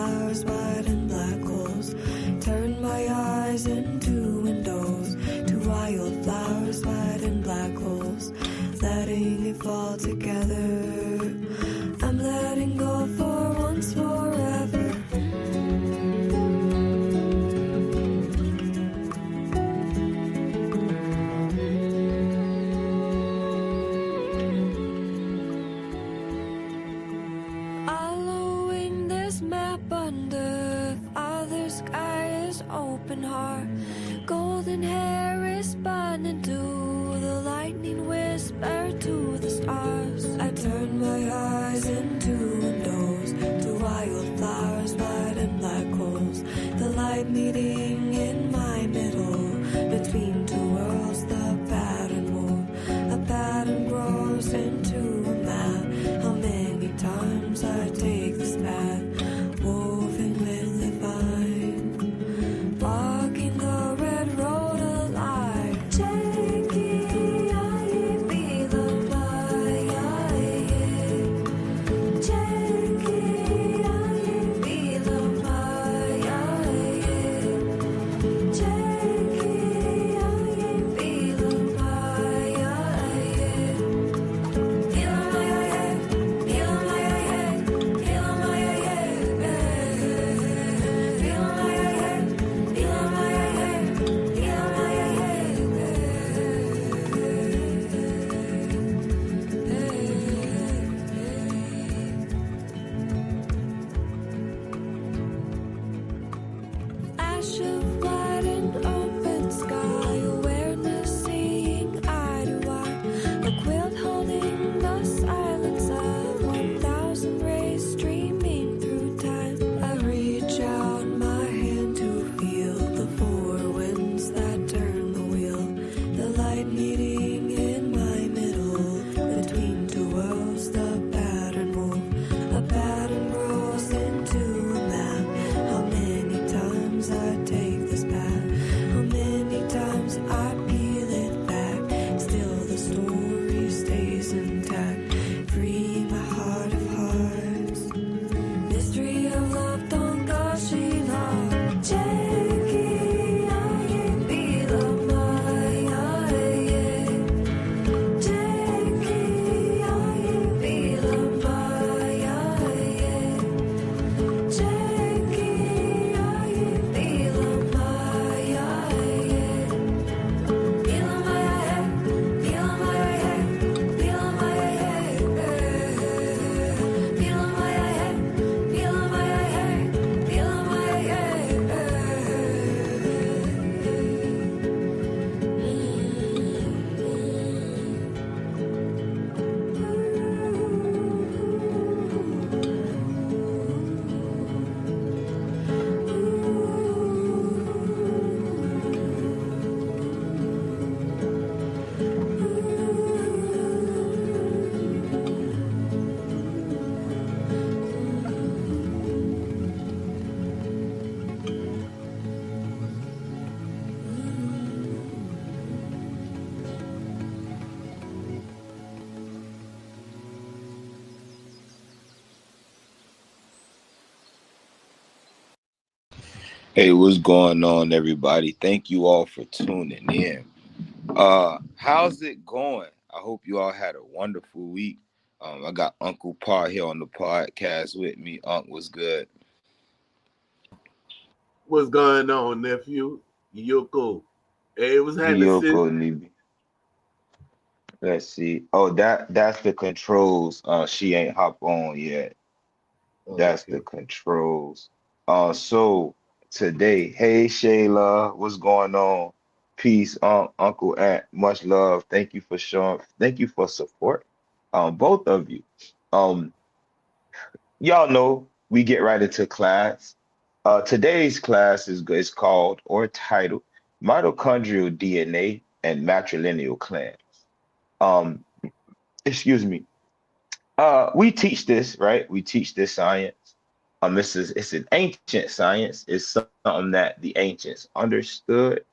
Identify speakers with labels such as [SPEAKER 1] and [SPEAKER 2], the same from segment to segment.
[SPEAKER 1] flowers, white and black holes. Turn my eyes into windows to wildflowers, white and black holes. Letting it fall together. I'm letting go for once, forever. Following this map under Father sky is open heart. Golden hair is spun into the lightning whisper to the stars. I turn my eyes into windows to wildflowers, white and black holes. The light meeting in my middle between two worlds. The pattern move, a pattern grows into a map. How many times I take this path, woven with the vine, walking the red road alive. Jackie, I be the Maya. Jackie, I be the Maya. Jackie, I be the Maya. Flash of white and open sky, awareness seeing eye to eye, a quilt holding the silence of 1,000 rays streaming through time. I reach out my hand to feel the four winds that turn the wheel, the light meeting in my middle between two worlds. The pattern move, a pattern grows into a map. How many times I take this path, how many times I peel it back, still the story stays intact. Free my heart of hearts, mystery of love, don't go she love. Jackie, I be the Maya. Jackie, I be the Maya. Jackie, I be the Maya. Feel my head, feel my head, feel my head. Feel my head, feel my head, feel my head.
[SPEAKER 2] Hey, what's going on, everybody? Thank you all for tuning in. How's it going? I hope you all had a wonderful week. I got Uncle Pa here on the podcast with me. Unc, was good.
[SPEAKER 3] What's going on, nephew? Yoko. Hey, what's happening, sis?
[SPEAKER 2] Yoko Nibi. Let's see. Oh, that's the controls. She ain't hop on yet. That's
[SPEAKER 3] Okay.
[SPEAKER 2] the controls. So today, hey Shayla, what's going on? Peace, Uncle Aunt, much love. Thank you for showing. Thank you for support. Both of you. Um, y'all know we get right into class. Today's class is called or titled Mitochondrial DNA and Matrilineal Clans. Um, excuse me. We teach this, right? We teach this science. It's an ancient science. It's something that the ancients understood.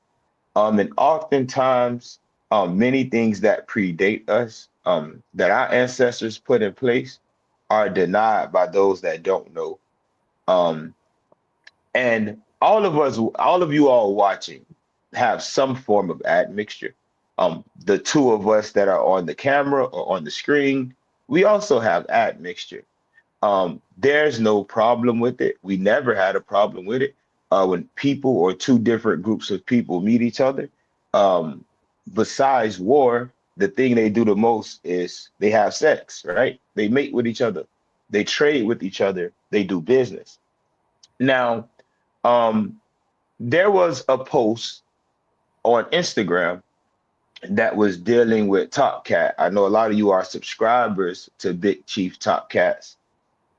[SPEAKER 2] And oftentimes, many things that predate us, that our ancestors put in place, are denied by those that don't know. And all of us, all of you all watching, have some form of admixture. The two of us that are on the camera or on the screen, we also have admixture. There's no problem with it. We never had a problem with it. When people or two different groups of people meet each other, um, besides war, the thing they do the most is they have sex, right? They mate with each other, they trade with each other, they do business. Now, um, there was a post on Instagram that was dealing with Top Cat. I know a lot of you are subscribers to Big Chief Top Cats.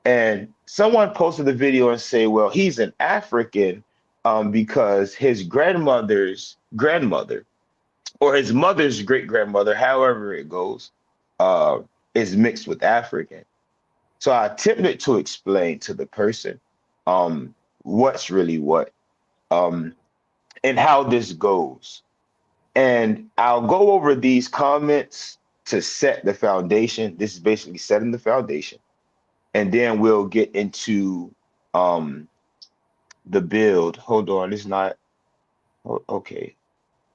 [SPEAKER 2] And someone posted the video and say, well, he's an African because his grandmother's grandmother or his mother's great grandmother, however it goes, uh, is mixed with African. So I attempted to explain to the person um, what's really what um, and how this goes. And I'll go over these comments to set the foundation. This is basically setting the foundation. And then we'll get into um, the build. Hold on, it's not okay.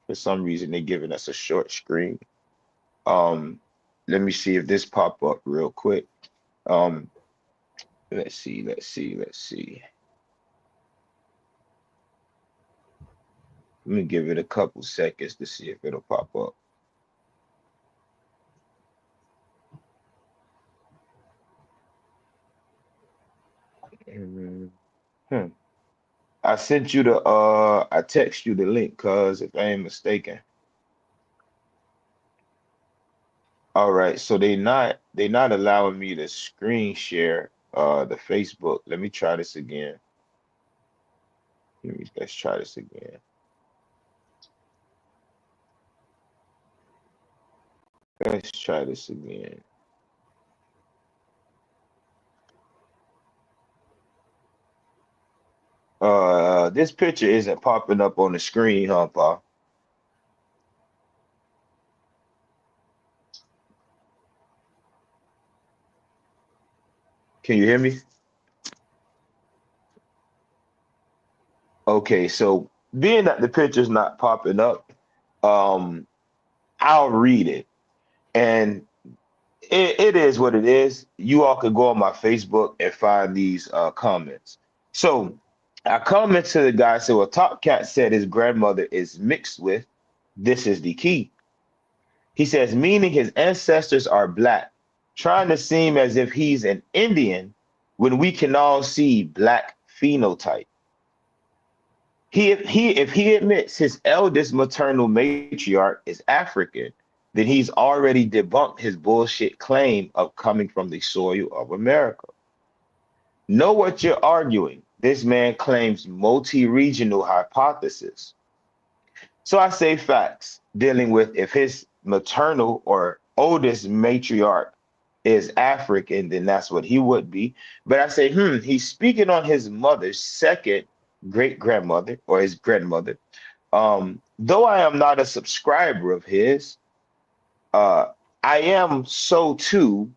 [SPEAKER 2] For some reason, they're giving us a short screen. Um, Let me see if this pop up real quick. Um, let's see. Let me give it a couple seconds to see if it'll pop up. Mhm. Hmm. I sent you the I text you the link, cuz if I ain't mistaken. All right, so they not allowing me to screen share the Facebook. Let me try this again. Let's try this again. Let's try this again. This picture isn't popping up on the screen, huh, Pa? Can you hear me? Okay, so being that the picture's not popping up, um, I'll read it. And it is what it is. You all could go on my Facebook and find these comments. So I comment to the guy, said, well, Top Cat said his grandmother is mixed with, this is the key. He says, meaning his ancestors are black, trying to seem as if he's an Indian when we can all see black phenotype. If he admits his eldest maternal matriarch is African, then he's already debunked his bullshit claim of coming from the soil of America. Know what you're arguing. This man claims multi-regional hypothesis. So I say facts, dealing with if his maternal or oldest matriarch is African, then that's what he would be. But I say, he's speaking on his mother's second great grandmother or his grandmother. Though I am not a subscriber of his, I am so too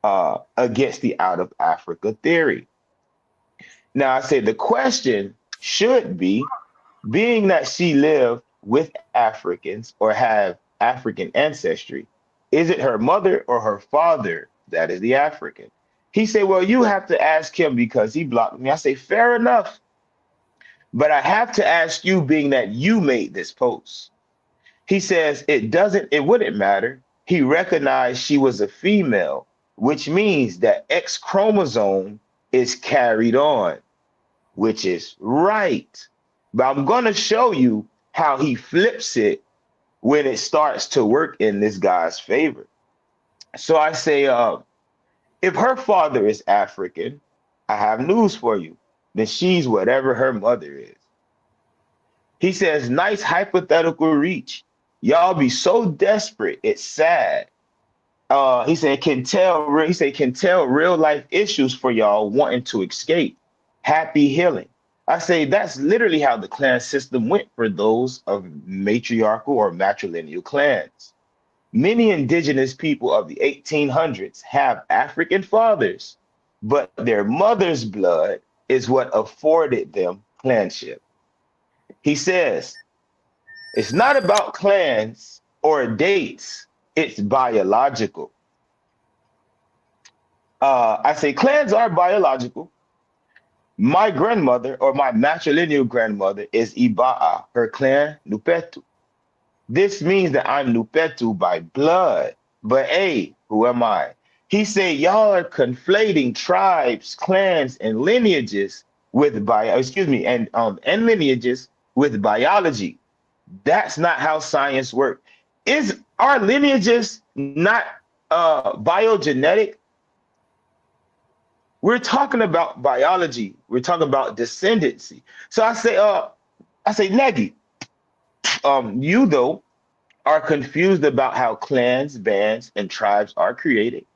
[SPEAKER 2] against the out of Africa theory. Now, I say the question should be, being that she lived with Africans or have African ancestry, is it her mother or her father that is the African? He said, well, you have to ask him because he blocked me. I say, fair enough. But I have to ask you, being that you made this post. He says it wouldn't matter. He recognized she was a female, which means that X chromosome is carried on, which is right. But I'm going to show you how he flips it when it starts to work in this guy's favor. So I say, if her father is African, I have news for you. Then she's whatever her mother is. He says, nice hypothetical reach. Y'all be so desperate, it's sad. He said can tell real life issues for y'all wanting to escape. Happy healing. I say that's literally how the clan system went for those of matriarchal or matrilineal clans. Many indigenous people of the 1800s have African fathers, but their mother's blood is what afforded them clanship. He says, it's not about clans or dates, it's biological. I say clans are biological. My grandmother or my matrilineal grandmother is Ibaa, her clan Nupetu. This means that I'm Nupetu by blood. But hey, who am I? He said y'all are conflating tribes, clans, and lineages with and lineages with biology. That's not how science works. Is our lineages not biogenetic? We're talking about biology. We're talking about descendancy. So I say, Negi, you though are confused about how clans, bands, and tribes are created.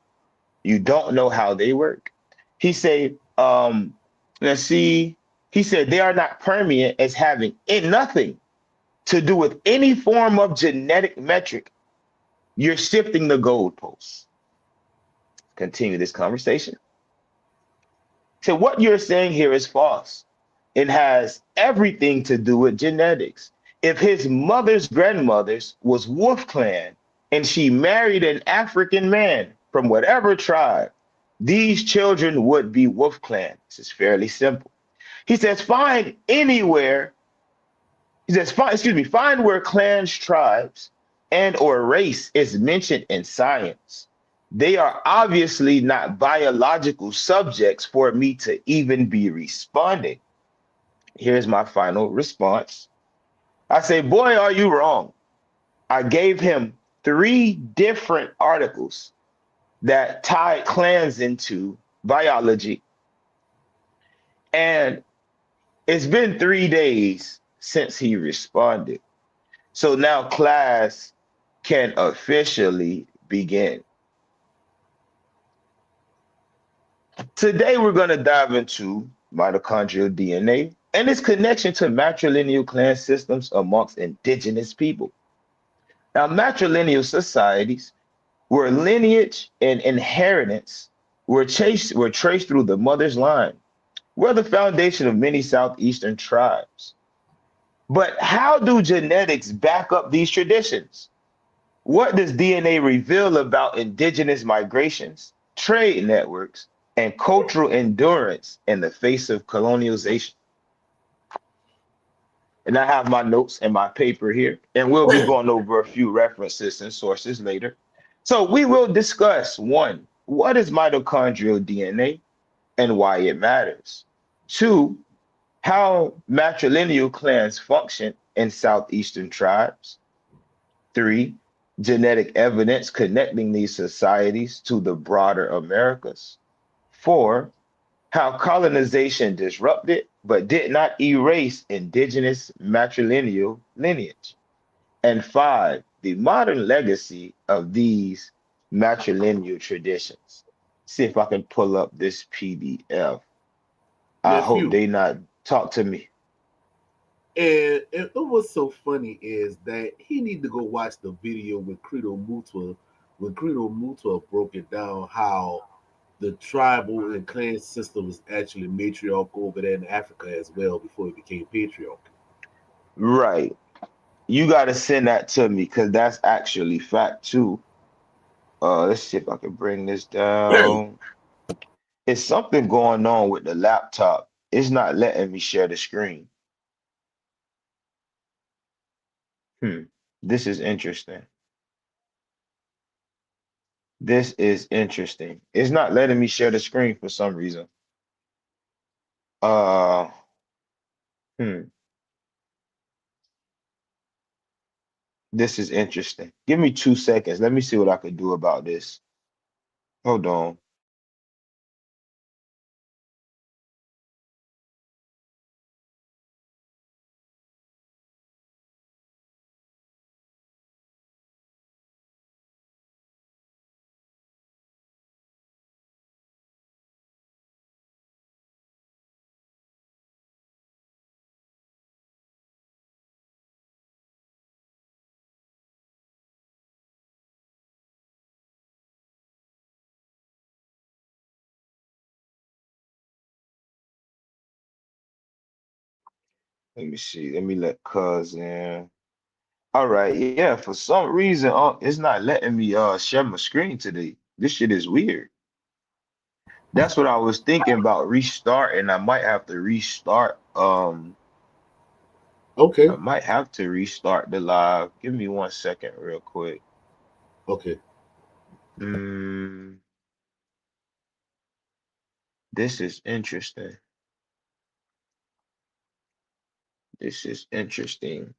[SPEAKER 2] You don't know how they work. He said, let's see. He said they are not permeant as having nothing to do with any form of genetic metric. You're shifting the goalposts. Continue this conversation. So what you're saying here is false. It has everything to do with genetics. If his mother's grandmother's was Wolf Clan and she married an African man from whatever tribe, these children would be Wolf Clan. This is fairly simple. He says, find anywhere, he says, find where clans, tribes, and or race is mentioned in science. They are obviously not biological subjects for me to even be responding. Here's my final response. I say, boy, are you wrong. I gave him three different articles that tied clans into biology. And it's been 3 days since he responded. So now class can officially begin. Today, we're going to dive into mitochondrial DNA and its connection to matrilineal clan systems amongst indigenous people. Now, matrilineal societies where lineage and inheritance were traced through the mother's line, were the foundation of many Southeastern tribes. But how do genetics back up these traditions? What does DNA reveal about indigenous migrations, trade networks, and cultural endurance in the face of colonialization? And I have my notes and my paper here, and we'll be going over a few references and sources later. So we will discuss one, what is mitochondrial DNA and why it matters? Two, how matrilineal clans function in Southeastern tribes. Three, genetic evidence connecting these societies to the broader Americas. Four, how colonization disrupted but did not erase indigenous matrilineal lineage. And five, the modern legacy of these matrilineal traditions. See if I can pull up this PDF. I hope
[SPEAKER 3] Nephew.
[SPEAKER 2] they not talk to me.
[SPEAKER 3] And it was so funny is that he need to go watch the video with Credo Mutua when Credo Mutua broke it down how the tribal and clan system was actually matriarchal over there in Africa as well before it became patriarchal.
[SPEAKER 2] Right. You got to send that to me because that's actually fact too. Let's see if I can bring this down. It's something going on with the laptop. It's not letting me share the screen. Hmm. This is interesting. This is interesting. It's not letting me share the screen for some reason. Uh, hmm. This is interesting. Give me 2 seconds. Let me see what I could do about this. Hold on. Let me see. Let me let cuz in. All right, yeah. For some reason, it's not letting me share my screen today. This shit is weird. That's what I was thinking about restarting. I might have to restart. I
[SPEAKER 3] Okay,
[SPEAKER 2] might have to restart the live. Give me 1 second, real quick.
[SPEAKER 3] okay.
[SPEAKER 2] Mm, this is interesting. This is interesting.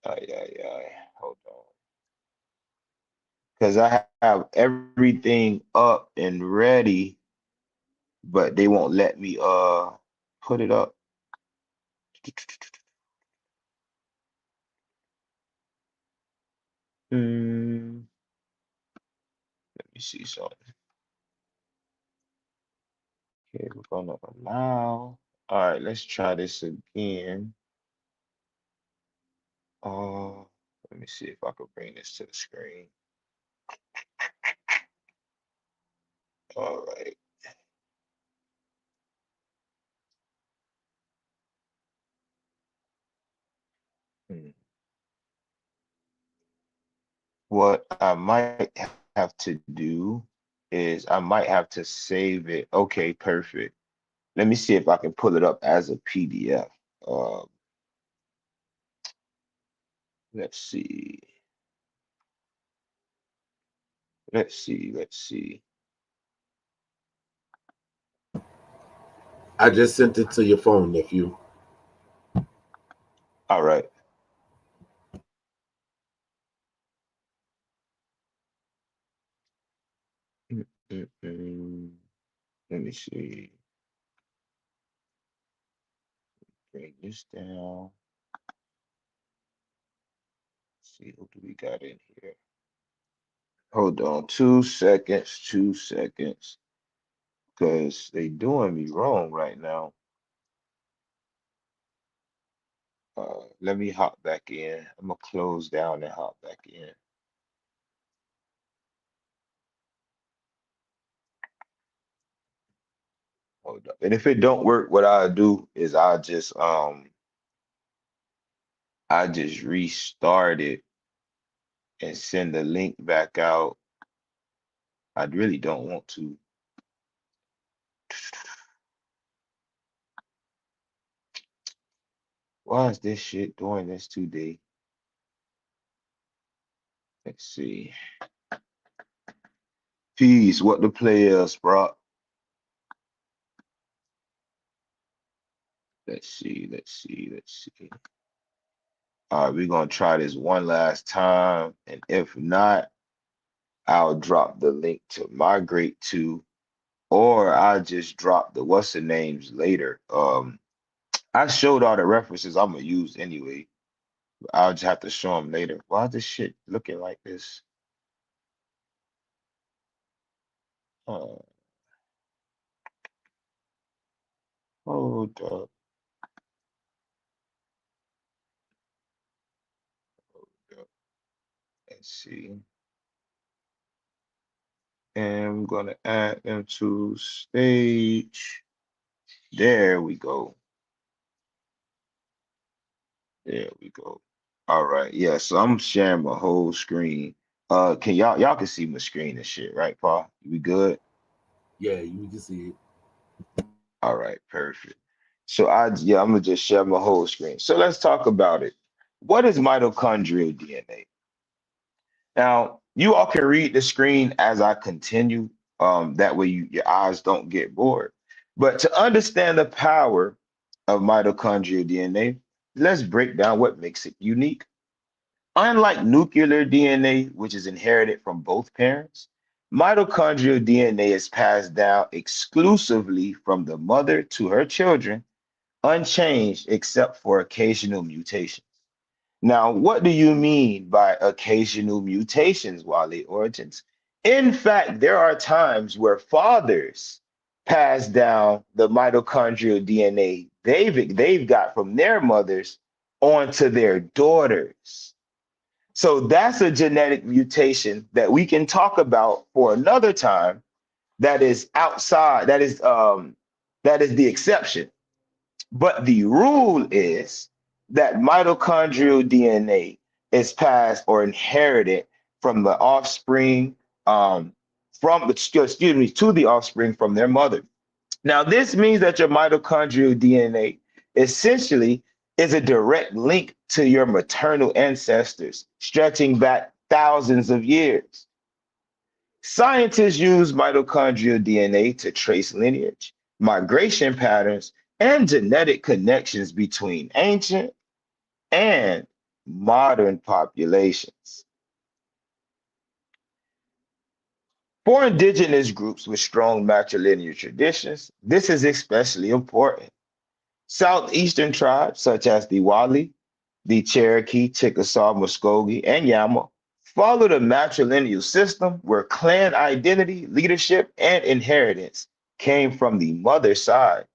[SPEAKER 2] Ay, ay, ay. Hold on. Because I have everything up and ready, but they won't let me put it up. Let me see something. Okay, we're gonna allow. All right, let's try this again. Uh, let me see if I could bring this to the screen. All right. Hmm. What I might have to do is I might have to save it. Okay, perfect. Let me see if I can pull it up as a PDF. Uh, let's see. Let's see.
[SPEAKER 3] I just sent it to your phone, nephew.
[SPEAKER 2] All right. Mm, mm, mm. Let me see. Bring this down. See who do we got in here? Hold on, 2 seconds, 2 seconds, because they doing me wrong right now. Let me hop back in. I'm gonna close down and hop back in. Hold up. And if it don't work, what I'll do is I just restart it and send the link back out. I really don't want to. Why is this shit doing this today? Let's see. Peace. What the players, bro? Let's see. Let's see. Let's see. All right, we're gonna try this one last time, and if not, I'll drop the link to migrate to, or I'll just drop the what's the names later. I showed all the references I'm gonna use anyway. I'll just have to show them later. Why is this shit looking like this? Uh, hold up. Hold up. Let's see. And we're gonna add them to stage. There we go. There we go. All right. Yeah, so I'm sharing my whole screen. Can y'all can see my screen and shit, right, Paul? We good?
[SPEAKER 3] Yeah, you can see it.
[SPEAKER 2] All right, perfect. So I'm gonna just share my whole screen. So let's talk about it. What is mitochondrial DNA? Now, you all can read the screen as I continue. That way your eyes don't get bored. But to understand the power of mitochondrial DNA, let's break down what makes it unique. Unlike nuclear DNA, which is inherited from both parents, mitochondrial DNA is passed down exclusively from the mother to her children, unchanged except for occasional mutations. Now, what do you mean by occasional mutations, Wale Origins? In fact, there are times where fathers pass down the mitochondrial DNA they've got from their mothers onto their daughters. So that's a genetic mutation that we can talk about for another time. That is outside. That is the exception. But the rule is that mitochondrial DNA is passed or inherited from the offspring, to the offspring from their mother. Now, this means that your mitochondrial DNA essentially is a direct link to your maternal ancestors, stretching back thousands of years. Scientists use mitochondrial DNA to trace lineage, migration patterns, and genetic connections between ancient and modern populations. For indigenous groups with strong matrilineal traditions, this is especially important. Southeastern tribes, such as the Wali, the Cherokee, Chickasaw, Muskogee, and Yama, follow the matrilineal system where clan identity, leadership, and inheritance came from the mother side.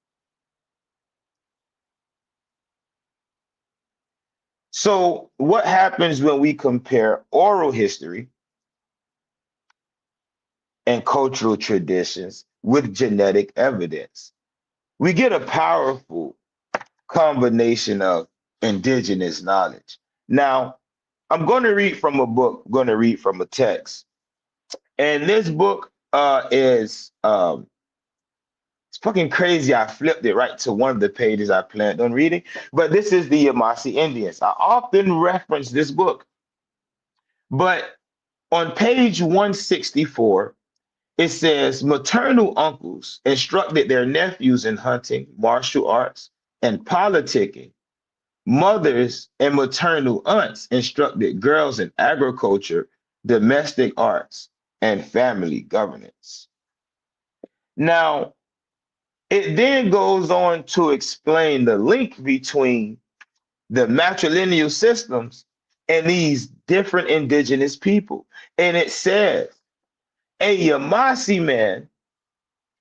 [SPEAKER 2] So, what happens when we compare oral history and cultural traditions with genetic evidence? We get a powerful combination of indigenous knowledge. Now, I'm going to read from a book, I'm going to read from a text. And this book is it's fucking crazy. I flipped it right to one of the pages I planned on reading. But this is the Yamasee Indians. I often reference this book. But on page 164, it says maternal uncles instructed their nephews in hunting, martial arts, and politicking. Mothers and maternal aunts instructed girls in agriculture, domestic arts, and family governance. Now, it then goes on to explain the link between the matrilineal systems and these different indigenous people. And it says a Yamasee man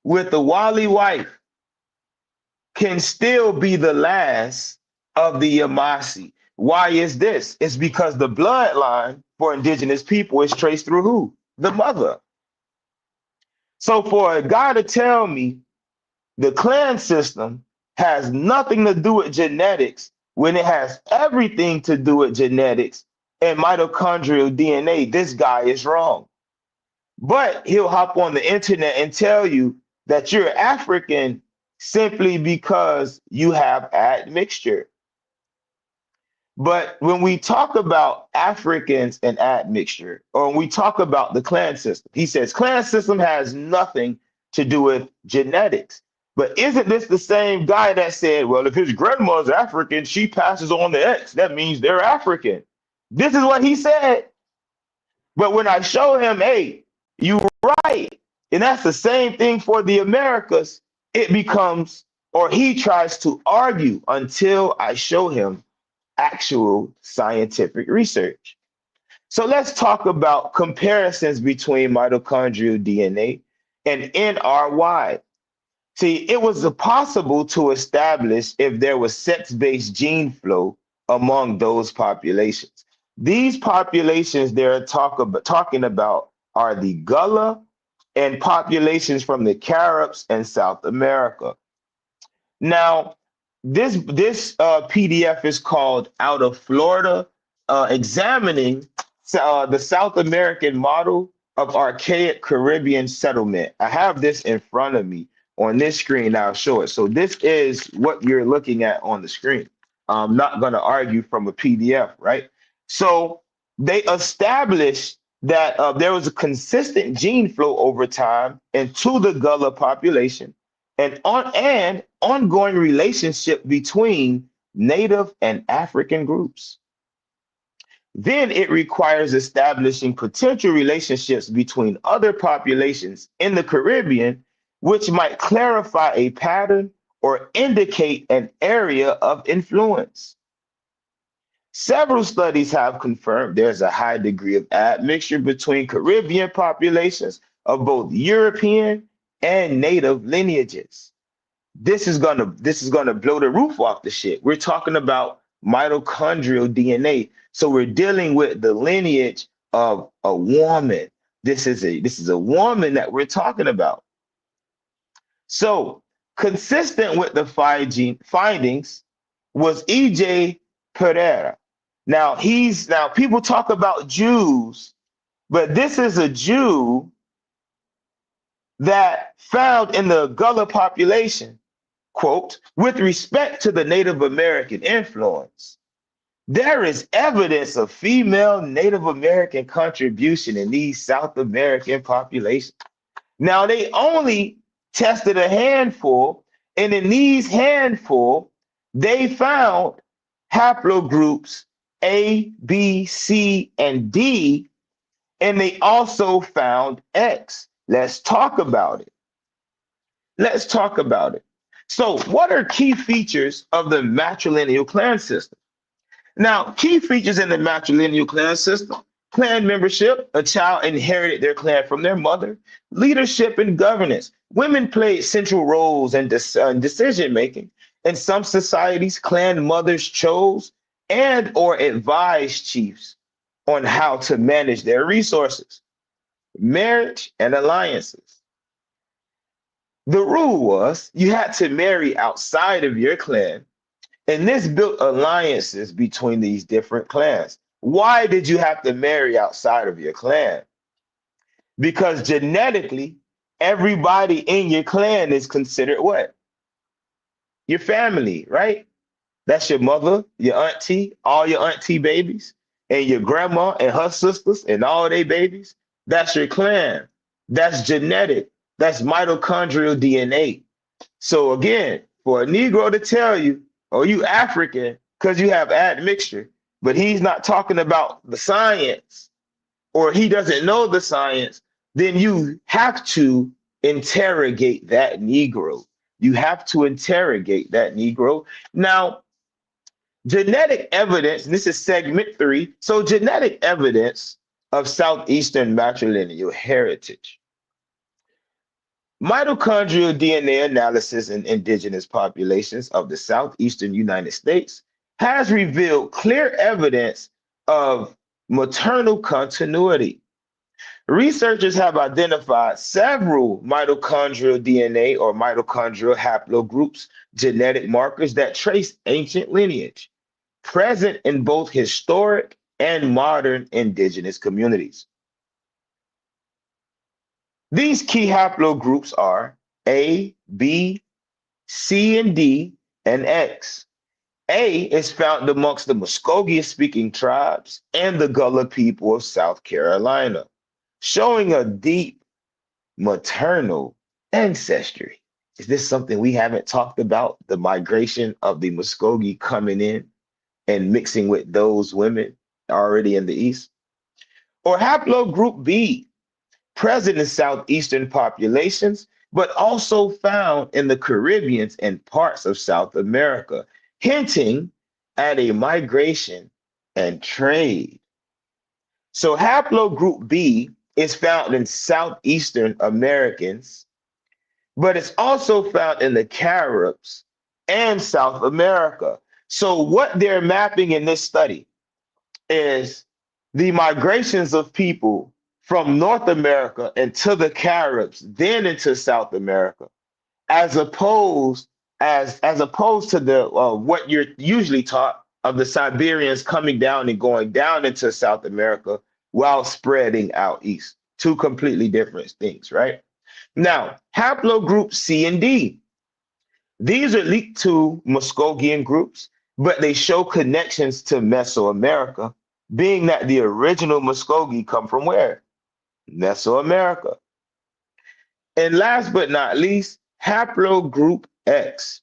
[SPEAKER 2] with a Wali wife can still be the last of the Yamasee. Why is this? It's because the bloodline for indigenous people is traced through who? The mother. So for a guy to tell me the clan system has nothing to do with genetics when it has everything to do with genetics and mitochondrial DNA, this guy is wrong. But he'll hop on the internet and tell you that you're African simply because you have admixture. But when we talk about Africans and admixture, or when we talk about the clan system, he says clan system has nothing to do with genetics. But isn't this the same guy that said, well, if his grandma's African, she passes on the X, that means they're African? This is what he said. But when I show him, hey, you right, and that's the same thing for the Americas, it becomes, or he tries to argue until I show him actual scientific research. So let's talk about comparisons between mitochondrial DNA and NRY. See, it was possible to establish if there was sex-based gene flow among those populations. These populations they're talking about are the Gullah and populations from the Caribs and South America. Now, this PDF is called Out of Florida, examining the South American model of archaic Caribbean settlement. I have this in front of me on this screen. I'll show it. So this is what you're looking at on the screen. I'm not going to argue from a PDF, right? So they established that there was a consistent gene flow over time into the Gullah population and ongoing relationship between Native and African groups. Then it requires establishing potential relationships between other populations in the Caribbean, which might clarify a pattern or indicate an area of influence. Several studies have confirmed there's a high degree of admixture between Caribbean populations of both European and Native lineages. This is gonna blow the roof off the shit. We're talking about mitochondrial DNA. So we're dealing with the lineage of a woman. This is a woman that we're talking about. So Consistent with the findings was E.J. Pereira. Now people talk about Jews, but this is a Jew that found in the Gullah population, quote, with respect to the Native American influence. There is evidence of female Native American contribution in these South American populations. Now, they only tested a handful, and in these handful, they found haplogroups A, B, C, and D, and they also found X. Let's talk about it. Let's talk about it. So, what are key features of the matrilineal clan system? Now, key features in the matrilineal clan system: clan membership, a child inherited their clan from their mother; leadership and governance, women played central roles in decision making. In some societies, clan mothers chose and or advised chiefs on how to manage their resources. Marriage and alliances. The rule was you had to marry outside of your clan, and this built alliances between these different clans. Why did you have to marry outside of your clan? Because genetically, everybody in your clan is considered what? Your family, right? That's your mother, your auntie, all your auntie babies, and your grandma and her sisters and all their babies. That's your clan. That's genetic. That's mitochondrial DNA. So again, for a Negro to tell you, oh, you African because you have admixture, but he's not talking about the science, or he doesn't know the science, then you have to interrogate that Negro. You have to interrogate that Negro. Now, genetic evidence, and this is segment 3. So genetic evidence of Southeastern matrilineal heritage. Mitochondrial DNA analysis in indigenous populations of the southeastern United States has revealed clear evidence of maternal continuity. Researchers have identified several mitochondrial DNA or mitochondrial haplogroups, genetic markers that trace ancient lineage, present in both historic and modern indigenous communities. These key haplogroups are A, B, C, and D, and X. A is found amongst the Muskogee-speaking tribes and the Gullah people of South Carolina, showing a deep maternal ancestry. Is this something we haven't talked about? The migration of the Muskogee coming in and mixing with those women already in the East? Or haplogroup B, present in southeastern populations, but also found in the Caribbean and parts of South America, hinting at a migration and trade. So haplogroup B is found in southeastern Americans, but it's also found in the Caribs and South America. So what they're mapping in this study is the migrations of people from North America into the Caribs, then into South America, as opposed to the what you're usually taught of the Siberians coming down and going down into South America while spreading out east. Two completely different things, right? Now, haplogroup C and D. These are linked to Muskogean groups, but they show connections to Mesoamerica, being that the original Muskogee come from where? Mesoamerica. And last but not least, haplogroup X.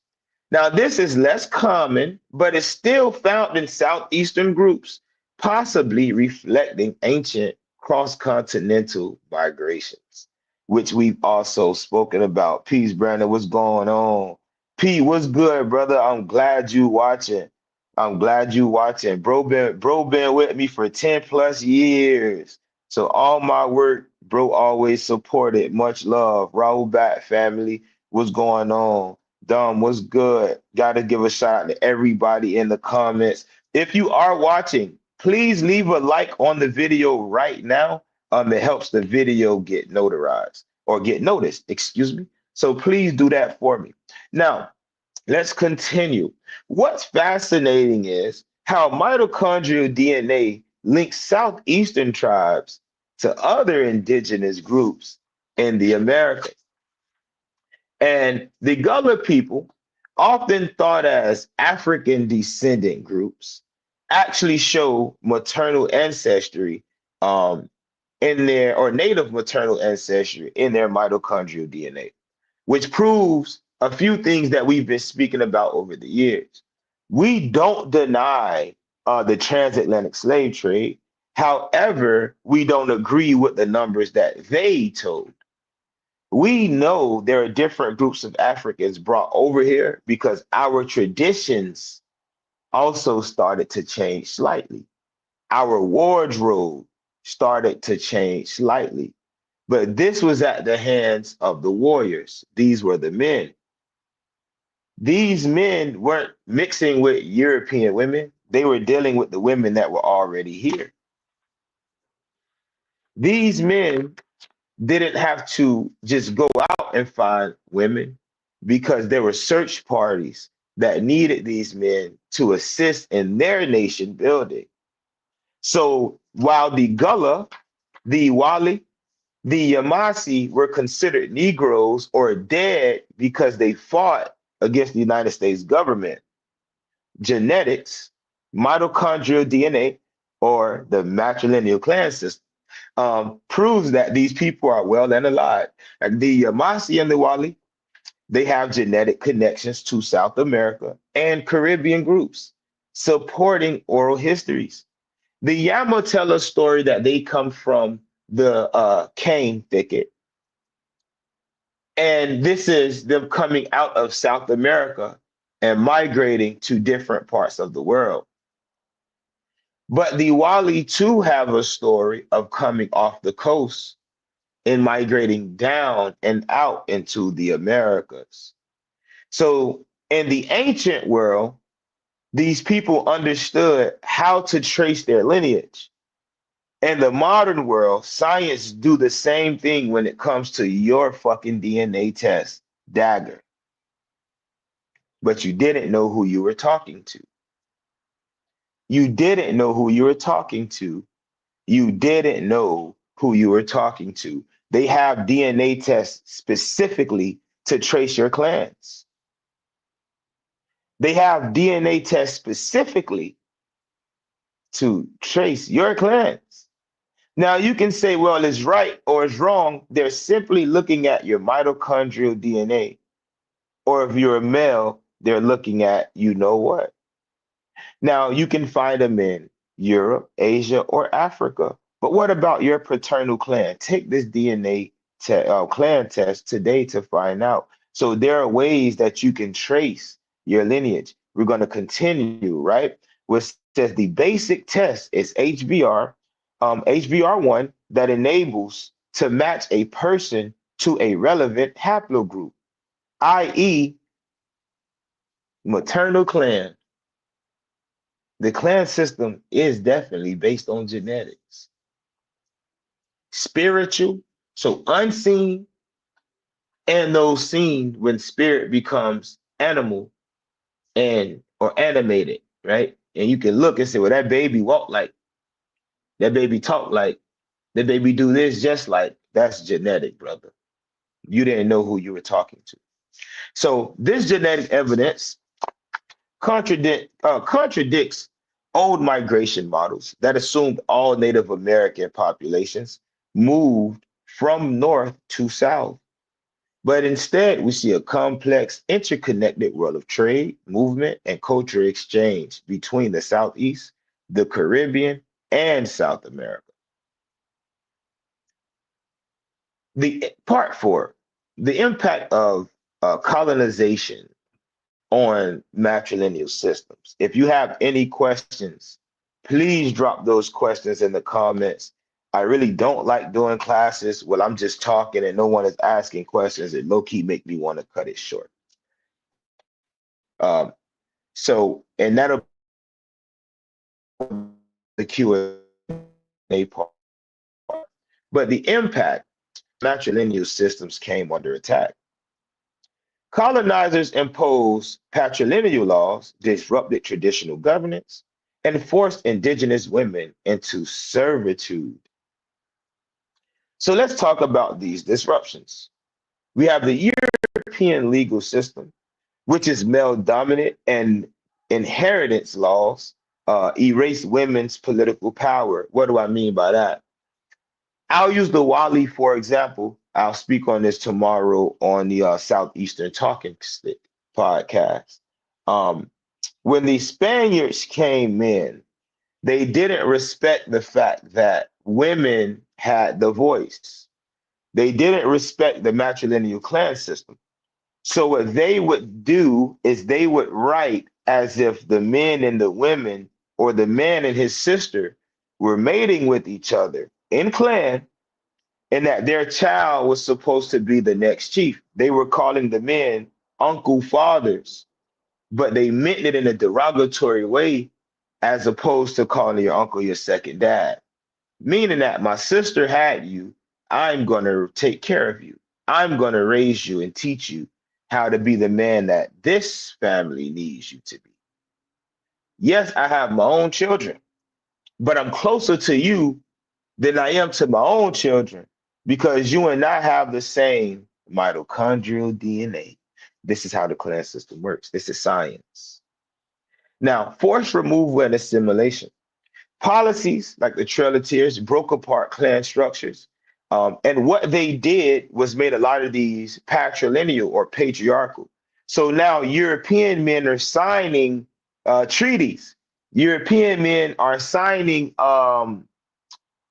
[SPEAKER 2] Now, this is less common, but it's still found in southeastern groups, possibly reflecting ancient cross-continental migrations, which we've also spoken about. Peace, Brandon, what's going on? P, what's good, brother? I'm glad you watching. I'm glad you watching. Bro been with me for 10 plus years. So all my work, bro always supported. Much love. Rahul Bat family, what's going on? Dom, what's good? Gotta give a shout out to everybody in the comments. If you are watching, please leave a like on the video right now. It helps the video get notarized or get noticed, excuse me. So please do that for me. Now, let's continue. What's fascinating is how mitochondrial DNA links Southeastern tribes to other indigenous groups in the Americas. And the Gullah people, often thought as African descendant groups, actually show maternal ancestry in their, or native maternal ancestry in their mitochondrial DNA, which proves a few things that we've been speaking about over the years. We don't deny the transatlantic slave trade. However, we don't agree with the numbers that they told. We know there are different groups of Africans brought over here because our traditions also started to change slightly. Our wardrobe started to change slightly. But this was at the hands of the warriors. These were the men. These men weren't mixing with European women. They were dealing with the women that were already here. These men didn't have to just go out and find women because there were search parties that needed these men to assist in their nation building. So while the Gullah, the Wali, the Yamasi were considered Negroes or dead because they fought against the United States government, genetics, mitochondrial DNA, or the matrilineal clan system proves that these people are well and alive. And the Yamasi and the Wali, they have genetic connections to South America and Caribbean groups, supporting oral histories. The Yama tell a story that they come from the cane thicket, and this is them coming out of South America and migrating to different parts of the world. But the Wali too have a story of coming off the coast and migrating down and out into the Americas. So in the ancient world, these people understood how to trace their lineage. In the modern world, science do the same thing when it comes to your fucking DNA test, dagger. But you didn't know who you were talking to. You didn't know who you were talking to. You didn't know who you were talking to. They have DNA tests specifically to trace your clans. They have DNA tests specifically to trace your clans. Now you can say, well, it's right or it's wrong. They're simply looking at your mitochondrial DNA. Or if you're a male, they're looking at you know what. Now you can find them in Europe, Asia, or Africa. But what about your paternal clan? Take this DNA clan test today to find out. So there are ways that you can trace your lineage. We're going to continue, right? Which says the basic test is HBR1 that enables to match a person to a relevant haplogroup, i.e., maternal clan. The clan system is definitely based on genetics. Spiritual, so unseen, and those seen when spirit becomes animal and or animated, right? And you can look and say, well, that baby walk like, that baby talk like, that baby do this just like. That's genetic, brother. You didn't know who you were talking to. So this genetic evidence contradicts old migration models that assumed all Native American populations moved from north to south. But instead, we see a complex, interconnected world of trade, movement, and cultural exchange between the Southeast, the Caribbean, and South America. The part four, the impact of colonization on matrilineal systems. If you have any questions, please drop those questions in the comments. I really don't like doing classes when I'm just talking and no one is asking questions. It low-key make me want to cut it short. And that'll be the Q&A part. But the impact matrilineal systems came under attack. Colonizers imposed patrilineal laws, disrupted traditional governance, and forced indigenous women into servitude. So let's talk about these disruptions. We have the European legal system, which is male dominant, and inheritance laws erase women's political power. What do I mean by that? I'll use the Wali for example. I'll speak on this tomorrow on the Southeastern Talking Stick podcast. Um, when the Spaniards came in, they didn't respect the fact that women had the voice. They didn't respect the matrilineal clan system. So what they would do is they would write as if the men and the women, or the man and his sister, were mating with each other in clan, and that their child was supposed to be the next chief. They were calling the men uncle fathers, but they meant it in a derogatory way, as opposed to calling your uncle your second dad, meaning that my sister had you, I'm going to take care of you. I'm going to raise you and teach you how to be the man that this family needs you to be. Yes, I have my own children, but I'm closer to you than I am to my own children because you and I have the same mitochondrial DNA. This is how the clan system works. This is science. Now, forced removal and assimilation. Policies like the Trail of Tears broke apart clan structures. And what they did was made a lot of these patrilineal or patriarchal. So now European men are signing treaties. European men are signing,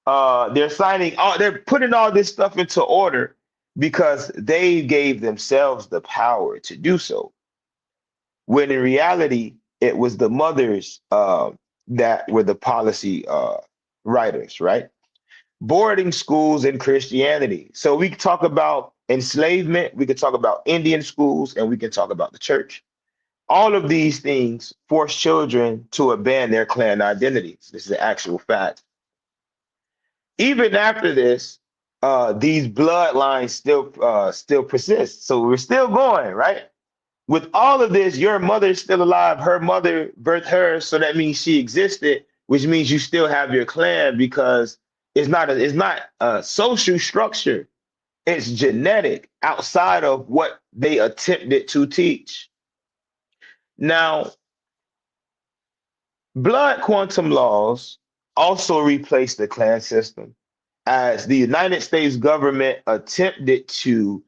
[SPEAKER 2] they're putting all this stuff into order because they gave themselves the power to do so. When in reality, it was the mothers that were the policy writers, right? Boarding schools and Christianity. So we can talk about enslavement, we could talk about Indian schools, and we can talk about the church. All of these things force children to abandon their clan identities. This is an actual fact. Even after this, these bloodlines still persist. So we're still going, right? With all of this, your mother's still alive. Her mother birthed her, so that means she existed, which means you still have your clan because it's not a social structure. It's genetic outside of what they attempted to teach. Now, blood quantum laws also replaced the clan system as the United States government attempted to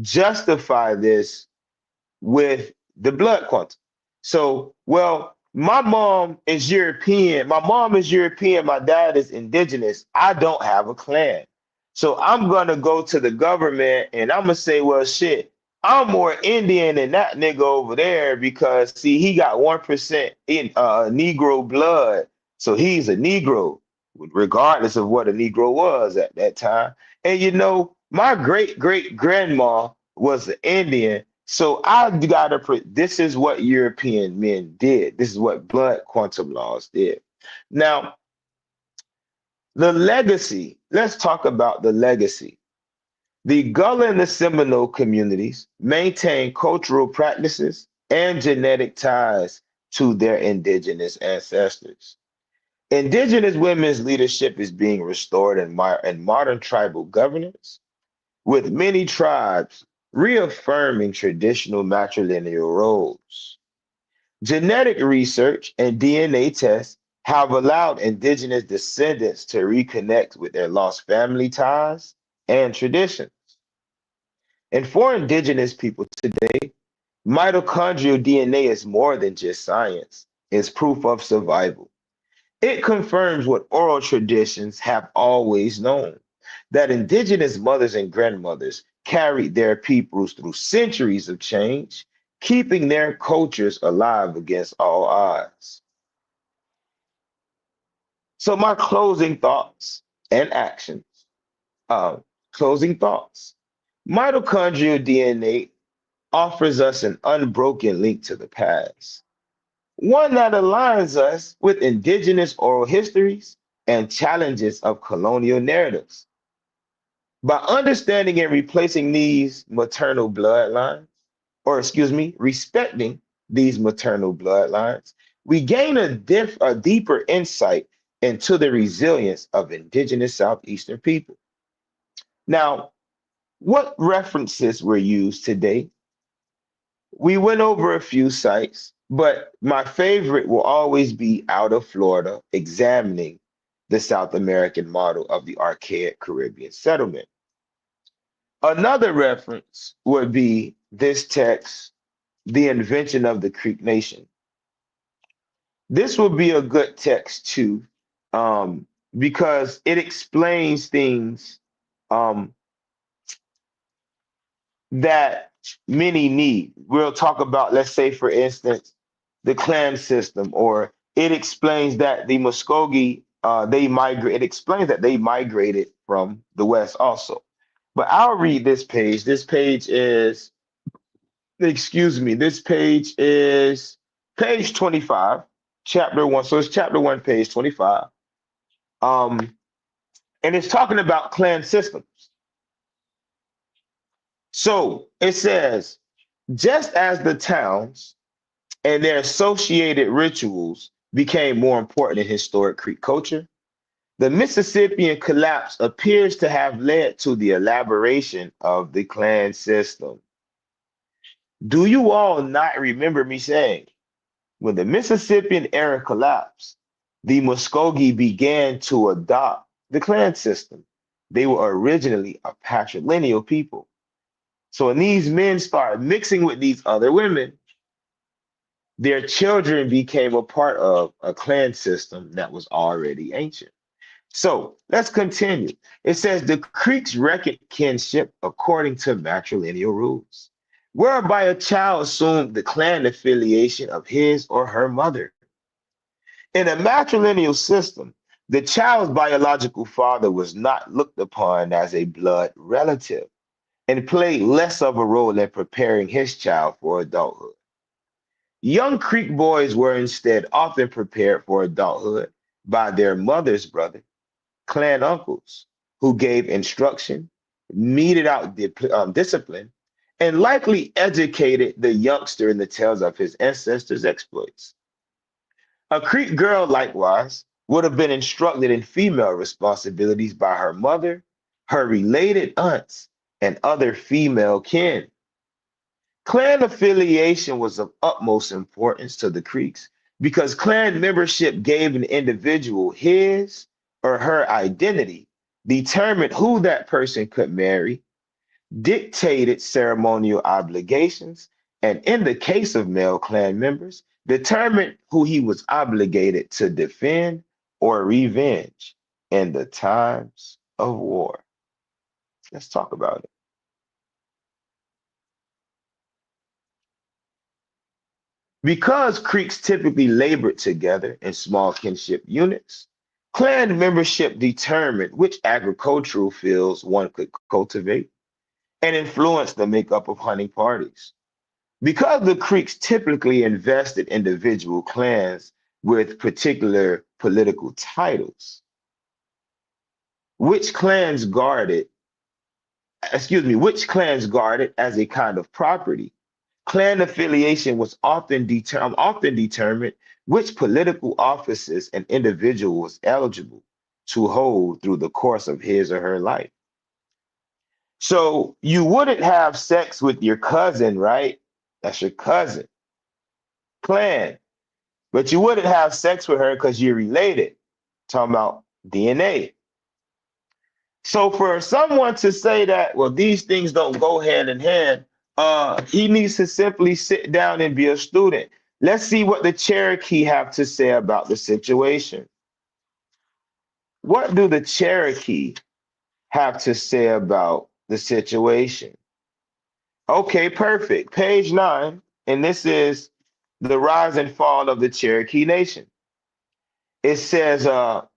[SPEAKER 2] justify this with the blood quantum. So, well, my mom is European. My mom is European. My dad is indigenous. I don't have a clan. So I'm going to go to the government and I'm going to say, well, shit, I'm more Indian than that nigga over there because, see, he got 1% in Negro blood. So he's a Negro, regardless of what a Negro was at that time. And, you know, my great great grandma was an Indian. So I gotta. This is what European men did. This is what blood quantum laws did. Now, the legacy. Let's talk about the legacy. The Gullah and the Seminole communities maintain cultural practices and genetic ties to their indigenous ancestors. Indigenous women's leadership is being restored in modern tribal governance, with many tribes reaffirming traditional matrilineal roles. Genetic research and DNA tests have allowed indigenous descendants to reconnect with their lost family ties and traditions. And for indigenous people today, mitochondrial DNA is more than just science, it's proof of survival. It confirms what oral traditions have always known, that indigenous mothers and grandmothers carried their peoples through centuries of change, keeping their cultures alive against all odds. So, my closing thoughts and actions. Closing thoughts. Mitochondrial DNA offers us an unbroken link to the past, one that aligns us with indigenous oral histories and challenges of colonial narratives. By understanding and replacing these maternal bloodlines, or excuse me, respecting these maternal bloodlines, we gain a deeper insight into the resilience of indigenous Southeastern people. Now, what references were used today? We went over a few sites, but my favorite will always be out of Florida, examining the South American model of the archaic Caribbean settlement. Another reference would be this text, The Invention of the Creek Nation. This would be a good text too, because it explains things um, that many need. We'll talk about, let's say, for instance, the clan system, or it explains that the Muskogee they migrate. It explains that they migrated from the west also. But I'll read this page. This page is, excuse me, this page is page 25, chapter 1. So it's chapter 1, page 25. Um, and it's talking about clan systems. So it says, just as the towns and their associated rituals became more important in historic Creek culture, the Mississippian collapse appears to have led to the elaboration of the clan system. Do you all not remember me saying, when the Mississippian era collapsed, the Muskogee began to adopt the clan system? They were originally a patrilineal people. So when these men started mixing with these other women, their children became a part of a clan system that was already ancient. So let's continue. It says the Creeks reckoned kinship according to matrilineal rules, whereby a child assumed the clan affiliation of his or her mother. In a matrilineal system, the child's biological father was not looked upon as a blood relative and played less of a role in preparing his child for adulthood. Young Creek boys were instead often prepared for adulthood by their mother's brother, clan uncles, who gave instruction, meted out discipline, and likely educated the youngster in the tales of his ancestors' exploits. A Creek girl, likewise, would have been instructed in female responsibilities by her mother, her related aunts, and other female kin. Clan affiliation was of utmost importance to the Creeks because clan membership gave an individual his or her identity, determined who that person could marry, dictated ceremonial obligations, and in the case of male clan members, determined who he was obligated to defend or revenge in the times of war. Let's talk about it. Because Creeks typically labored together in small kinship units, clan membership determined which agricultural fields one could cultivate and influenced the makeup of hunting parties. Because the Creeks typically invested individual clans with particular political titles, which clans guarded, which clans guarded as a kind of property. Clan affiliation was often determined which political offices an individual was eligible to hold through the course of his or her life. So you wouldn't have sex with your cousin, right? That's your cousin, clan. But you wouldn't have sex with her because you're related. Talking about DNA. So for someone to say that, well, these things don't go hand in hand, he needs to simply sit down and be a student. Let's see what the Cherokee have to say about the situation. What do the Cherokee have to say about the situation? Okay, perfect. Page 9, and this is the rise and fall of the Cherokee Nation. It says, a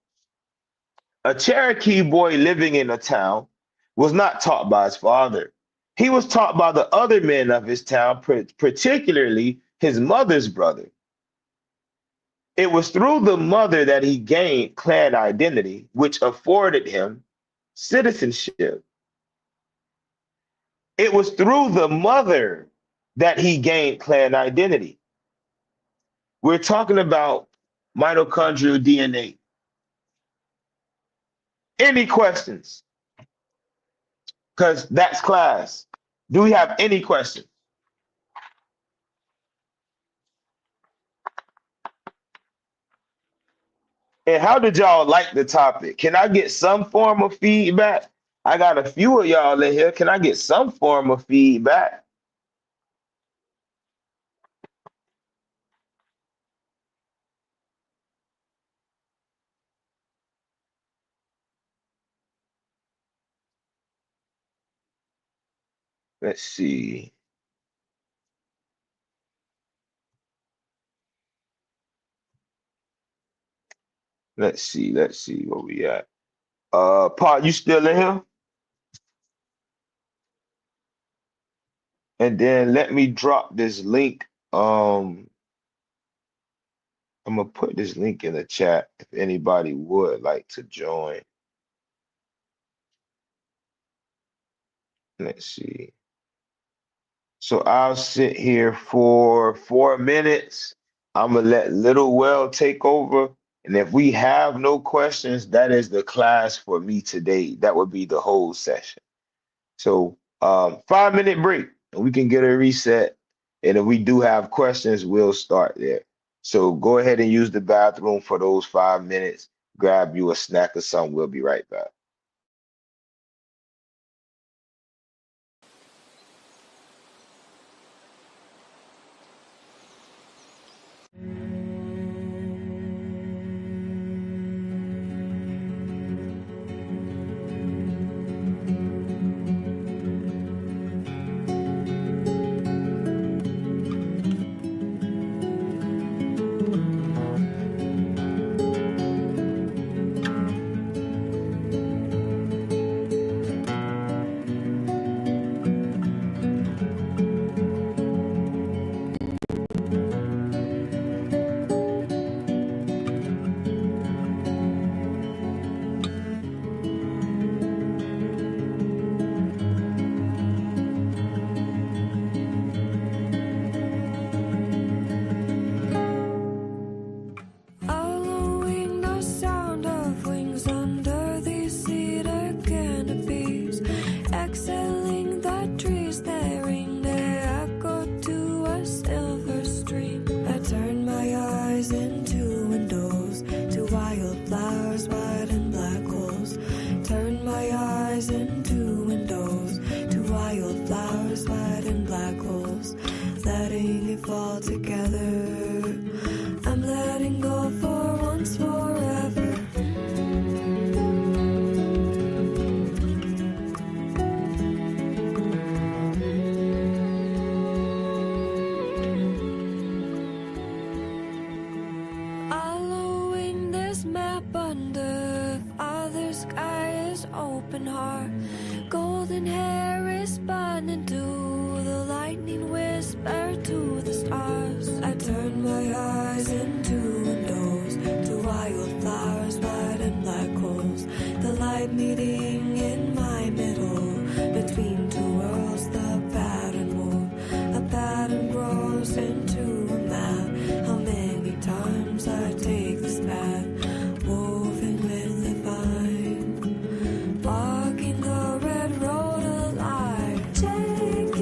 [SPEAKER 2] Cherokee boy living in a town was not taught by his father. He was taught by the other men of his town, particularly his mother's brother. It was through the mother that he gained clan identity, which afforded him citizenship. It was through the mother that he gained clan identity. We're talking about mitochondrial DNA. Any questions? Because that's class. Do we have any questions? And how did y'all like the topic? Can I get some form of feedback? I got a few of y'all in here. Can I get some form of feedback? Let's see. Let's see. Let's see where we at. Paul, you still in here? And then let me drop this link. I'm gonna put this link in the chat if anybody would like to join. Let's see. So I'll sit here for 4 minutes. I'm gonna let Little Well take over. And if we have no questions, that is the class for me today. That would be the whole session. So 5 minute break and we can get a reset. And if we do have questions, we'll start there. So go ahead and use the bathroom for those 5 minutes. Grab you a snack or something. We'll be right back.
[SPEAKER 1] Following the sound of wings under these cedar canopies, exhaling the trees, they ring their echo to a silver stream. I turn my eyes into windows to wildflowers, white and black holes. Turn my eyes into windows to wildflowers, white and black holes. Letting it fall together. I'm letting go for once forever. Following this map under father sky is open heart. Golden hair is spun into the lightning whisper to the stars. I turn my eyes into windows to wildflowers, white and black holes. The light meeting in my middle between two worlds. The pattern move, a pattern grows into a map. How many times I take this path, woven with the vine, walking the red road alive. Take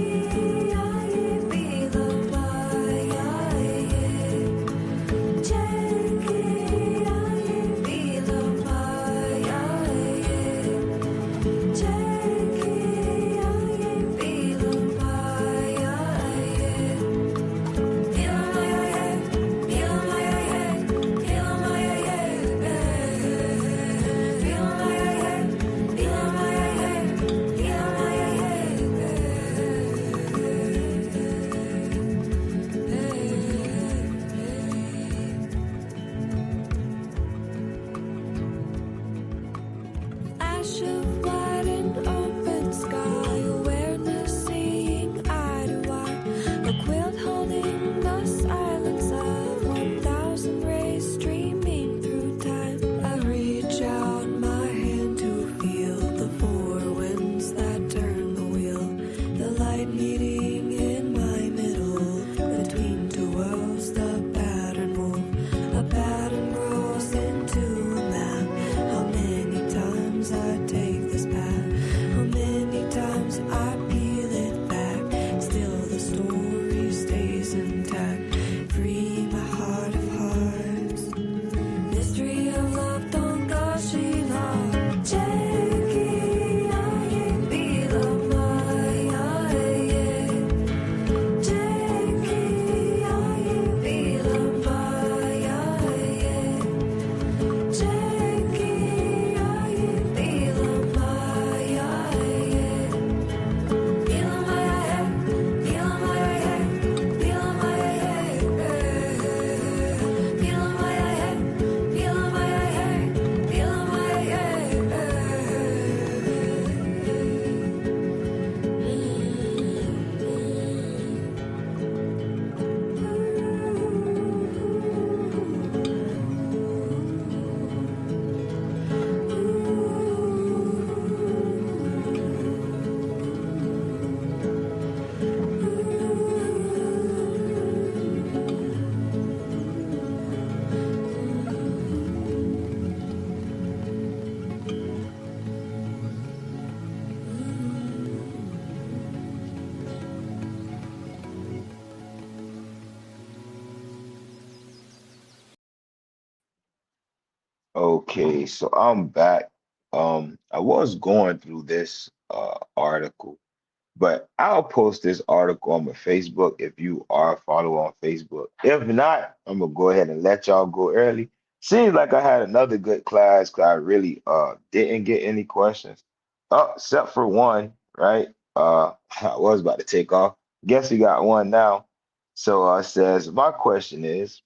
[SPEAKER 2] Okay, so I'm back. I was going through this article, but I'll post this article on my Facebook if you are a follower on Facebook. If not, I'm gonna go ahead and let y'all go early. Seems like I had another good class because I really didn't get any questions. Except for one, right? I was about to take off. Guess we got one now. So it says, my question is,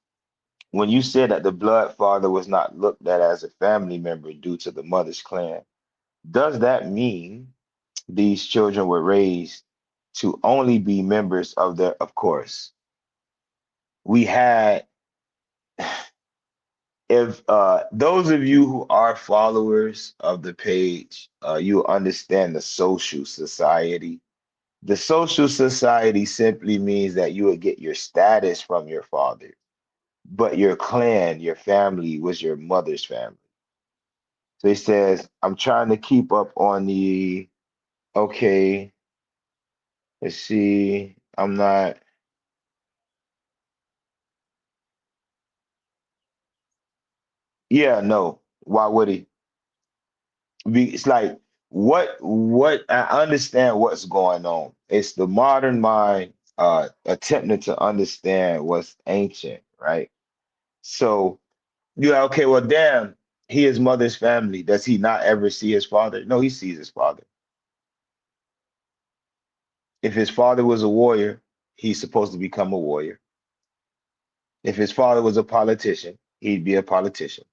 [SPEAKER 2] when you said that the blood father was not looked at as a family member due to the mother's clan, does that mean these children were raised to only be members of their, of course, we had, if those of you who are followers of the page, you understand the social society. The social society simply means that you would get your status from your father, but your clan, your family was your mother's family. So he says, I'm trying to keep up on the, okay, let's see, I'm not, yeah, no, why would he? It's like, what, I understand what's going on. It's the modern mind attempting to understand what's ancient, right? So, yeah, okay, well, damn, he is mother's family. Does he not ever see his father? No, he sees his father. If his father was a warrior, he's supposed to become a warrior. If his father was a politician, he'd be a politician.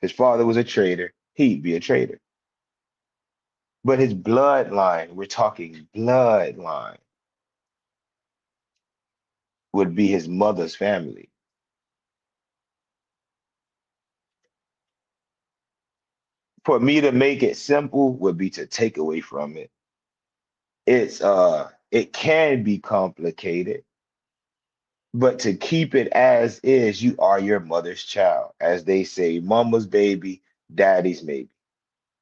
[SPEAKER 2] If his father was a trader, he'd be a trader. But his bloodline, we're talking bloodline, would be his mother's family. For me to make it simple would be to take away from it. It can be complicated, but to keep it as is, you are your mother's child. As they say, mama's baby, daddy's maybe.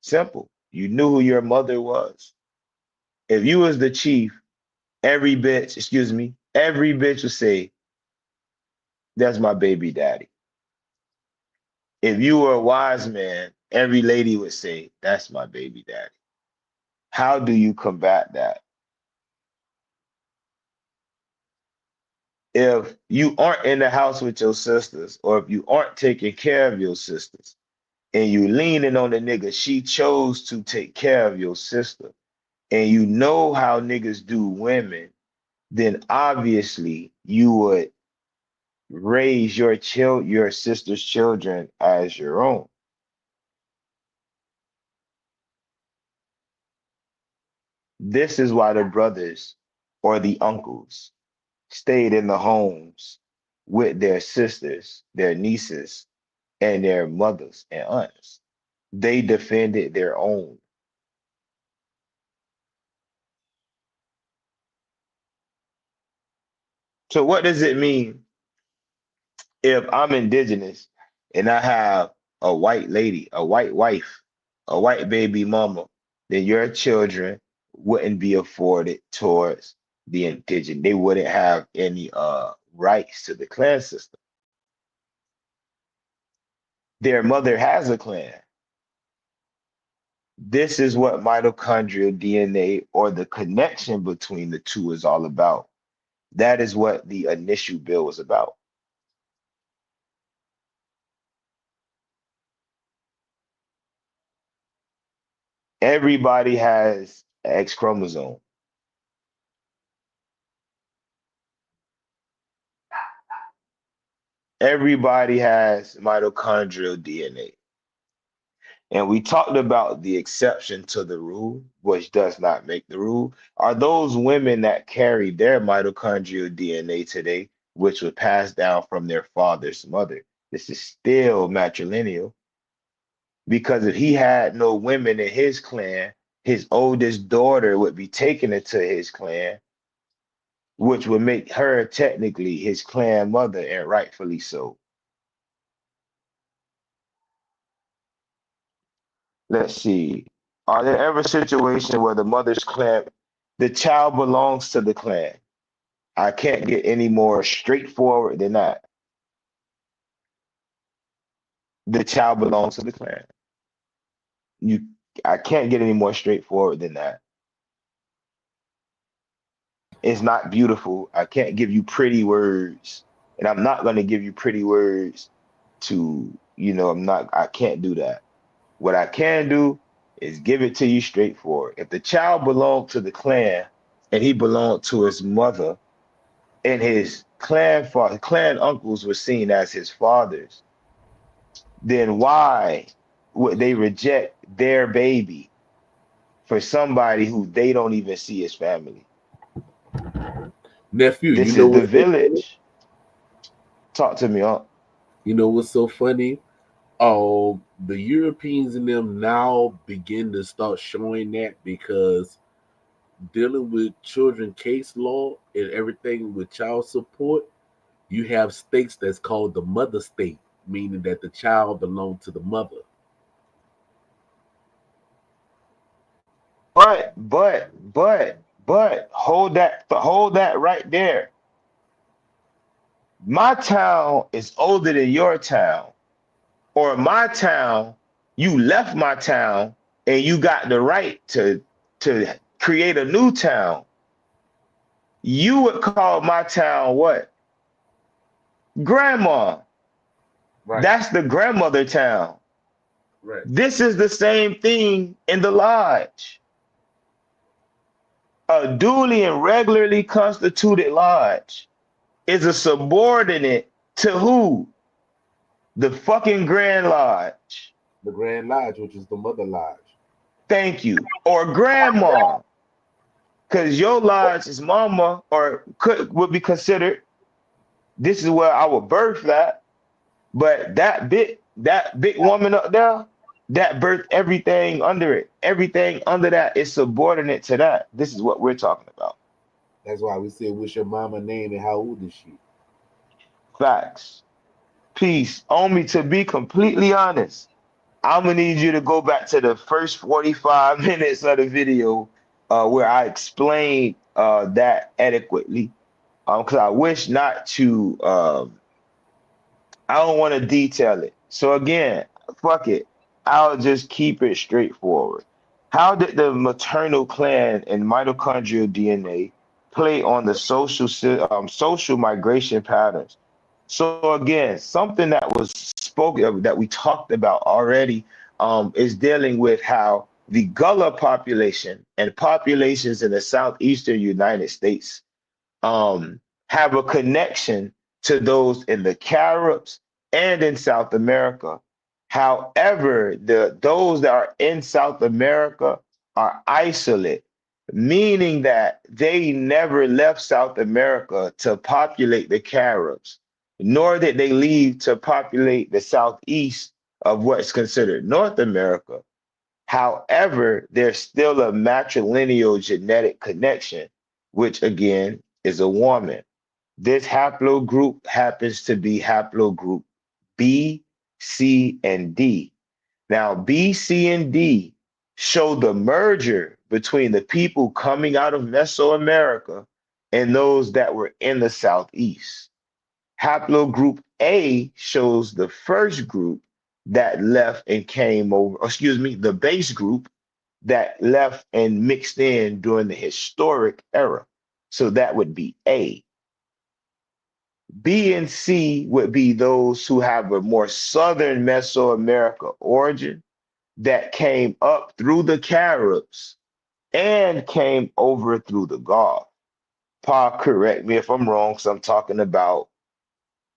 [SPEAKER 2] Simple. You knew who your mother was. If you was the chief, every bitch, excuse me, every bitch would say, that's my baby daddy. If you were a wise man, every lady would say, that's my baby daddy. How do you combat that? If you aren't in the house with your sisters, or if you aren't taking care of your sisters, and you leaning on the nigga, she chose to take care of your sister, and you know how niggas do women, then obviously you would raise your sister's children as your own. This is why the brothers or the uncles stayed in the homes with their sisters, their nieces, and their mothers and aunts. They defended their own. So, what does it mean if I'm indigenous and I have a white lady, a white wife, a white baby mama? Then your children wouldn't be afforded towards the indigenous. They wouldn't have any rights to the clan system. Their mother has a clan. This is what mitochondrial DNA or the connection between the two is all about. That is what the initial bill was about. Everybody has X chromosome. Everybody has mitochondrial DNA. And we talked about the exception to the rule, which does not make the rule, are those women that carry their mitochondrial DNA today, which was passed down from their father's mother. This is still matrilineal because if he had no women in his clan, his oldest daughter would be taken into his clan, which would make her technically his clan mother and rightfully so. Let's see. Are there ever situations where the mother's clan, the child belongs to the clan? I can't get any more straightforward than that. the child belongs to the clan. You, I can't get any more straightforward than that. It's not beautiful. I can't give you pretty words, and I'm not going to give you pretty words to, I can't do that. What I can do is give it to you straightforward. If the child belonged to the clan and he belonged to his mother, and his clan uncles were seen as his fathers, then why would they reject their baby for somebody who they don't even see as family?
[SPEAKER 3] Nephew,
[SPEAKER 2] This is the village. Talk to me, huh?
[SPEAKER 3] you know what's so funny? The Europeans and them now begin to start showing that because dealing with children case law and everything with child support, you have states that's called the mother state, meaning that the child belonged to the mother.
[SPEAKER 2] But hold that right there. My town is older than your town, or my town, you left my town and you got the right to create a new town. You would call my town what? Grandma.
[SPEAKER 3] Right,
[SPEAKER 2] That's the grandmother town.
[SPEAKER 3] right.
[SPEAKER 2] This is the same thing in the lodge. A duly and regularly constituted lodge is a subordinate to who? The fucking Grand Lodge.
[SPEAKER 3] The Grand Lodge, which is the mother lodge.
[SPEAKER 2] Thank you. Or grandma. Because your lodge is mama, or would be considered, this is where I was birthed at. But that big woman up there, that birthed everything under it. Everything under that is subordinate to that. This is what we're talking about.
[SPEAKER 3] That's why we say, "What's your mama name and how old is she?"
[SPEAKER 2] Facts. Peace. On me, to be completely honest, I'm gonna need you to go back to the first 45 minutes of the video, where I explained that adequately. Because I wish not to. I don't want to detail it. So again, fuck it. I'll just keep it straightforward. How did the maternal clan and mitochondrial DNA play on the social migration patterns? So again, something that was spoken that we talked about already, is dealing with how the Gullah population and populations in the southeastern United States, um, have a connection to those in the Caribs and in South America. However, those that are in South America are isolate, meaning that they never left South America to populate the Caribs, nor did they leave to populate the southeast of what's considered North America. However, there's still a matrilineal genetic connection, which again is a woman. This haplogroup happens to be haplogroup B, C, and D. Now, B, C, and D show the merger between the people coming out of Mesoamerica and those that were in the Southeast. Haplogroup A shows the first group that left and came over, excuse me, the base group that left and mixed in during the historic era. So that would be A. B and C would be those who have a more southern Mesoamerica origin that came up through the Caribs and came over through the Gulf. Pa, correct me if I'm wrong, because I'm talking about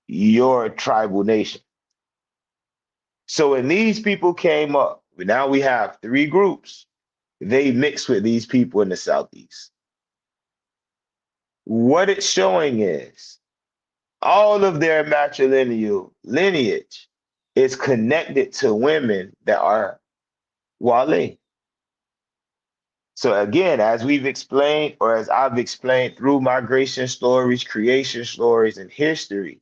[SPEAKER 2] your tribal nation. So when these people came up, now we have three groups. They mix with these people in the Southeast. What it's showing is all of their matrilineal lineage is connected to women that are Wale. So again, as we've explained, or as I've explained through migration stories, creation stories, and history,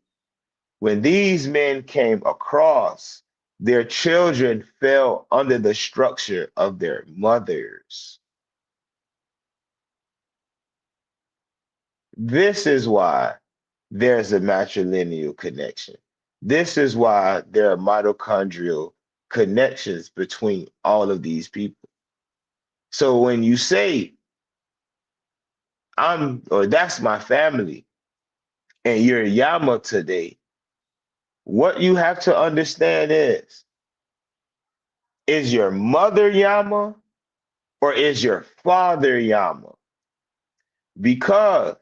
[SPEAKER 2] when these men came across, their children fell under the structure of their mothers. This is why there's a matrilineal connection. This is why there are mitochondrial connections between all of these people. So when you say I'm or that's my family and you're Yama today, what you have to understand is your mother Yama or is your father Yama? Because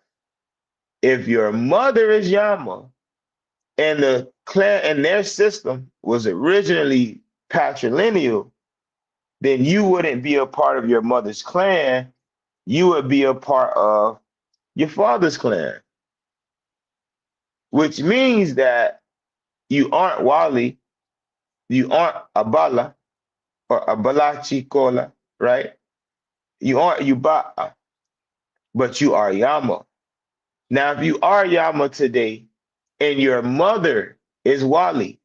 [SPEAKER 2] if your mother is Yama and the clan and their system was originally patrilineal, then you wouldn't be a part of your mother's clan. You would be a part of your father's clan, which means that you aren't Wali, you aren't Abala or Abalachi Kola, right? You aren't Yuba'a, but you are Yama. Now, if you are Yama today and your mother is Wali,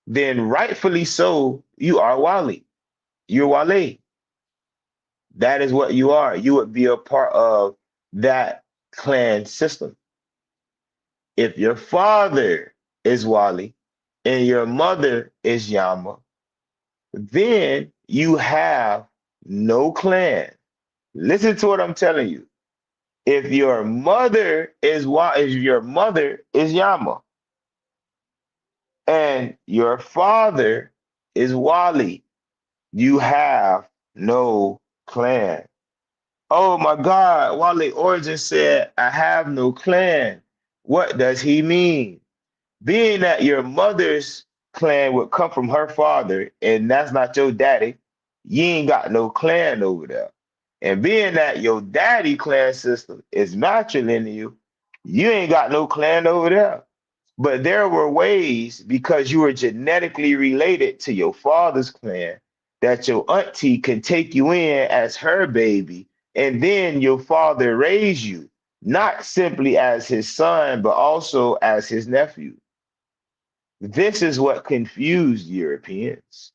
[SPEAKER 2] then rightfully so, you are Wali. You're Wale. That is what you are. You would be a part of that clan system. If your father is Wali and your mother is Yama, then you have no clan. Listen to what I'm telling you. If your mother if your mother is Yama and your father is Wali, you have no clan. Oh my God, Wale Origin said, I have no clan. What does he mean? Being that your mother's clan would come from her father, and that's not your daddy, you ain't got no clan over there. And being that your daddy clan system is matrilineal, you ain't got no clan over there. But there were ways because you were genetically related to your father's clan that your auntie can take you in as her baby, and then your father raised you, not simply as his son, but also as his nephew. This is what confused Europeans.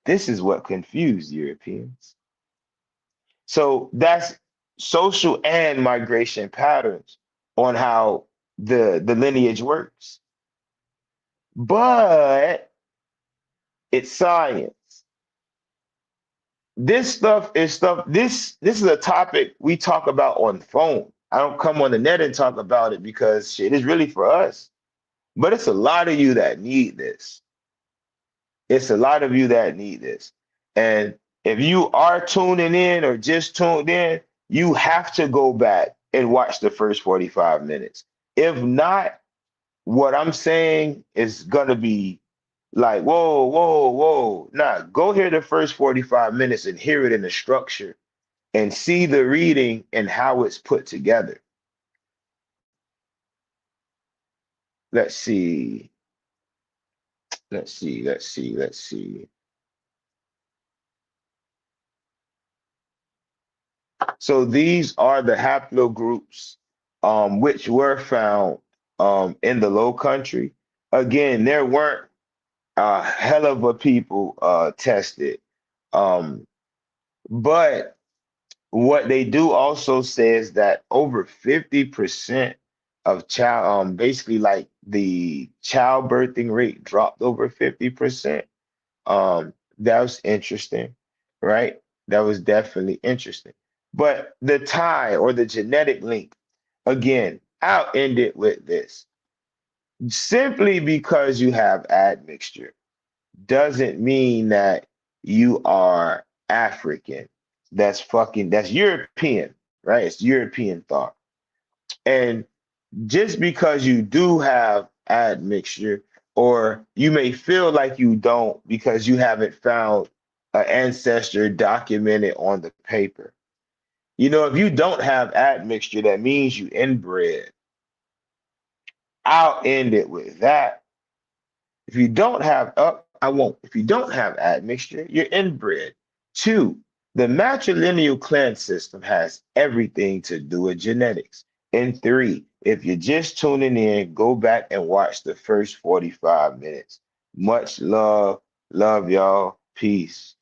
[SPEAKER 2] This is what confused Europeans. So that's social and migration patterns on how the lineage works. But it's science. This is a topic we talk about on the phone. I don't come on the net and talk about it because shit is really for us. But it's a lot of you that need this. It's a lot of you that need this. And if you are tuning in or just tuned in, you have to go back and watch the first 45 minutes. If not, what I'm saying is gonna be like, whoa, whoa, whoa. Nah, go hear the first 45 minutes and hear it in the structure and see the reading and how it's put together. Let's see. Let's see. So these are the haplogroups which were found in the Low Country. Again, there weren't a hell of a people tested, um, but what they do also says that over 50% of child, basically like the childbirthing rate dropped over 50%. That was interesting, right? That was definitely interesting. But the tie or the genetic link, again, I'll end it with this. Simply because you have admixture doesn't mean that you are African. That's European, right? It's European thought. And just because you do have admixture, or you may feel like you don't because you haven't found an ancestor documented on the paper. You know, if you don't have admixture, that means you inbred. I'll end it with that. If you don't have I won't. If you don't have admixture, you're inbred. Two, the matrilineal clan system has everything to do with genetics. And three, if you're just tuning in, go back and watch the first 45 minutes. Much love. Love y'all. Peace.